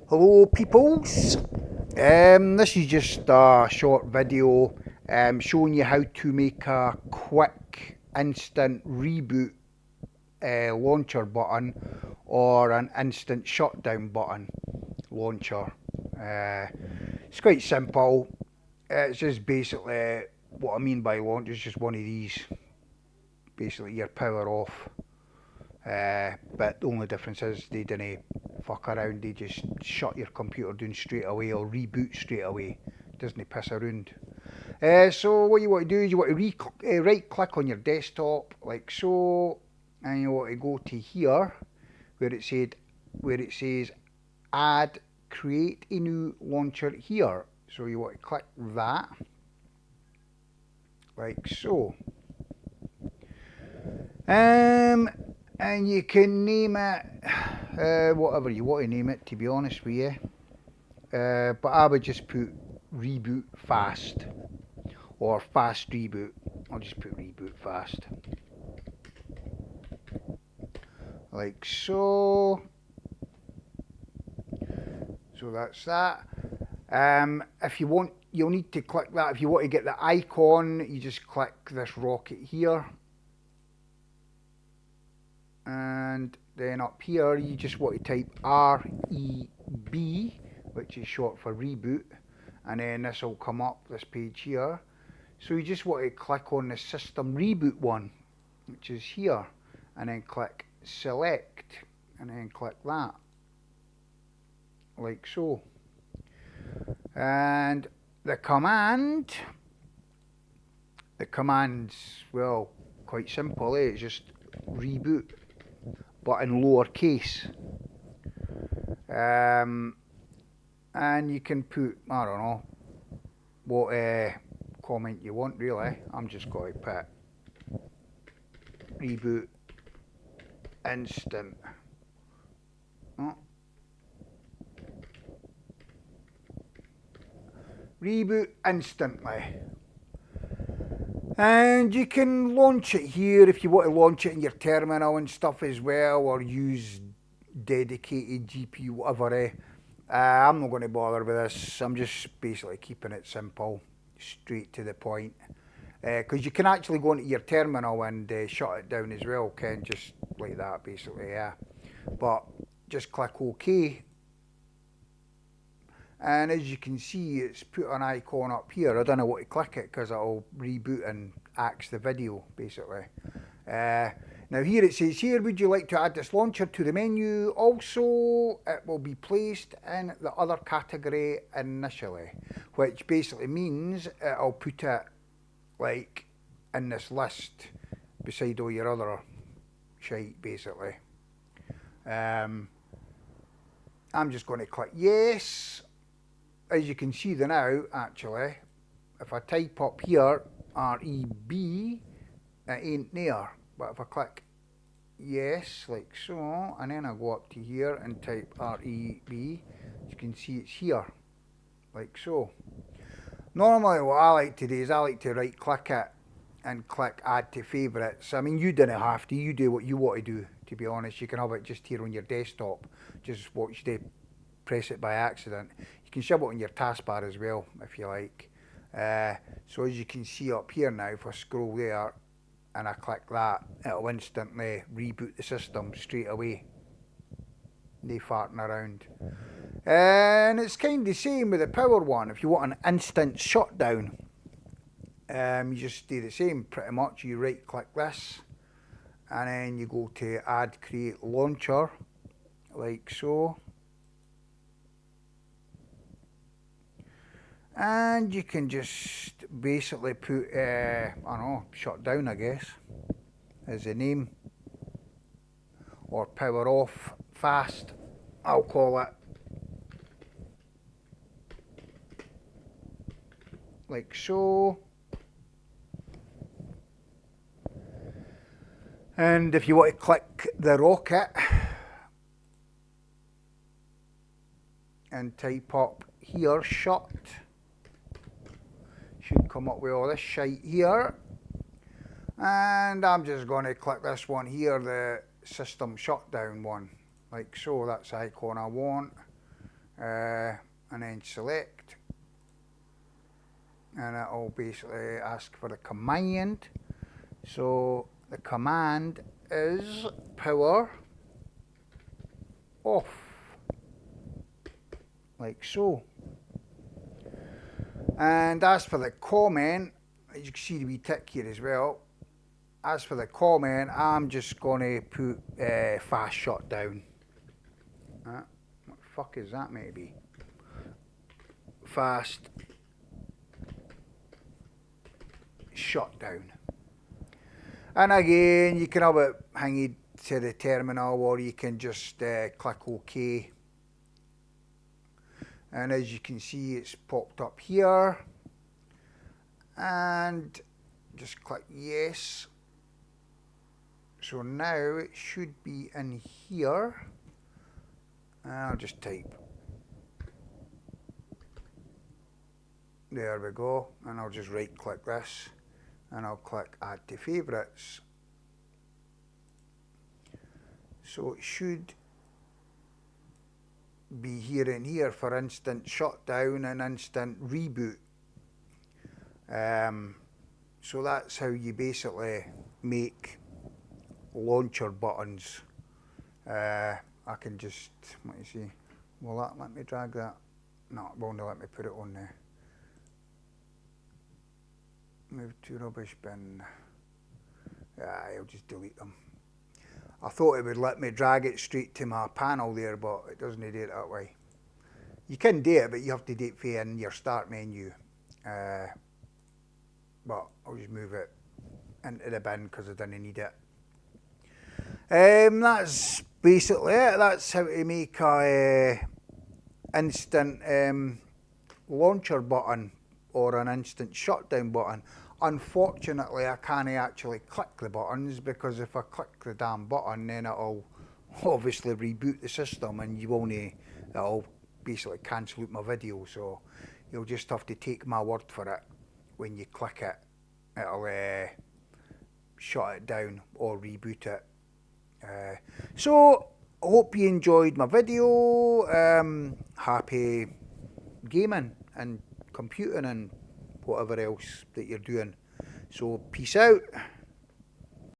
Hello peoples, this is just a short video showing you how to make a quick instant reboot launcher button or an instant shutdown button launcher. Uh, it's quite simple. It's just basically what I mean by launch is just one of these, basically your power off. But the only difference is they didn't fuck around, they just shut your computer down straight away or reboot straight away. Doesn't piss around. So what you want to do is you want to right click on your desktop like so, and you want to go to here where it says add create a new launcher here. So you want to click that like so. And you can name it whatever you want to name it, to be honest with you. But I would just put reboot fast or fast reboot. I'll just put reboot fast. Like so. So that's that. If you want, you'll need to click that. If you want to get the icon, you just click this rocket here. And then up here you just want to type REB, which is short for reboot, and then this will come up, this page here. So you just want to click on the system reboot one, which is here, and then click select, and then click that like so. And the command's, well, quite simple, it's just reboot, but in lowercase. And you can put, I don't know, what comment you want really. I'm just going to put reboot instant. Oh. Reboot instantly. And you can launch it here if you want to launch it in your terminal and stuff as well, or use dedicated GPU, whatever. I'm not going to bother with this. I'm just basically keeping it simple, straight to the point. Because you can actually go into your terminal and shut it down as well, Ken, just like that basically, yeah. But just click OK. And as you can see, it's put an icon up here. I don't know what to click it because it'll reboot and axe the video basically. Now here it says here, would you like to add this launcher to the menu? Also, it will be placed in the other category initially, which basically means it'll put it like in this list beside all your other shite basically. I'm just going to click yes. As you can see the now, actually, if I type up here REB, it ain't there. But if I click yes, like so, and then I go up to here and type REB, you can see it's here, like so. Normally what I like to do is I like to right click it and click add to favourites. I mean, you didn't have to, you do what you want to do, to be honest. You can have it just here on your desktop, just watch the press it by accident. You can shove it on your taskbar as well if you like. So as you can see up here now, if I scroll there and I click that, it'll instantly reboot the system straight away. No farting around. And it's kind of the same with the power one. If you want an instant shutdown, you just do the same pretty much. You right click this and then you go to add create launcher like so. And you can just basically put, I don't know, shut down I guess, as the name. Or power off fast, I'll call it. Like so. And if you want to click the rocket and type up here, shut, should come up with all this shite here. And I'm just going to click this one here, the system shutdown one, like so. That's the icon I want. and then select, and it'll basically ask for the command. So the command is power off, like so. And as for the comment, as you can see the wee tick here as well, as for the comment, I'm just going to put fast shutdown. What the fuck is that maybe? Fast shutdown. And again, you can have it hanging to the terminal, or you can just click OK. And as you can see, it's popped up here. And just click yes. So now it should be in here. I'll just type. There we go. And I'll just right click this. And I'll click add to favourites. So it should be here and here for instant shutdown and instant reboot. So that's how you basically make launcher buttons. I can just, let me see, will that let me drag that? No, it won't let me put it on there. Move to rubbish bin. I'll just delete them. I thought it would let me drag it straight to my panel there, but it doesn't do it that way. You can do it, but you have to do it in your start menu. But I'll just move it into the bin because I didn't need it. That's basically it. That's how to make a instant launcher button or an instant shutdown button. Unfortunately, I can't actually click the buttons, because if I click the damn button, then it'll obviously reboot the system, and you won't, it'll basically cancel out my video. So you'll just have to take my word for it. When you click it, it'll shut it down or reboot it. So I hope you enjoyed my video. Happy gaming and computing and whatever else that you're doing. So peace out.